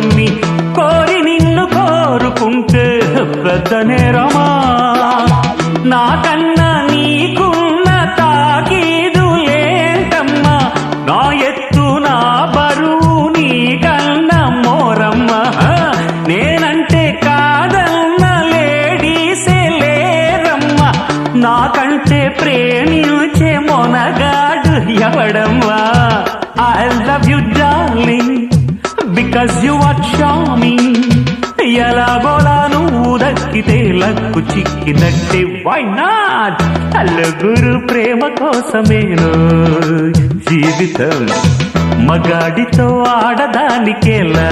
కొన్ని కోరి నిన్ను కోరుకుంటే పెద్ద నేరమా? నాకన్నా నీకున్న తాకీదు ఏంటమ్మా? నా ఎత్తు నా బరువు నీకన్నా మోరమ్మా. నేనంటే కాదన్న లేడీసే లేరమ్మా. నాకంటే ప్రేమించే Monagadu ఎవడమ్మా? I love you darling because you are charming. ఎలాగోలా నువ్వు దక్కితే లక్కు చిక్కినట్టే. why not? నలుగురు ప్రేమ కోసమేను జీవితం, మగాడితో ఆడదానికేలా.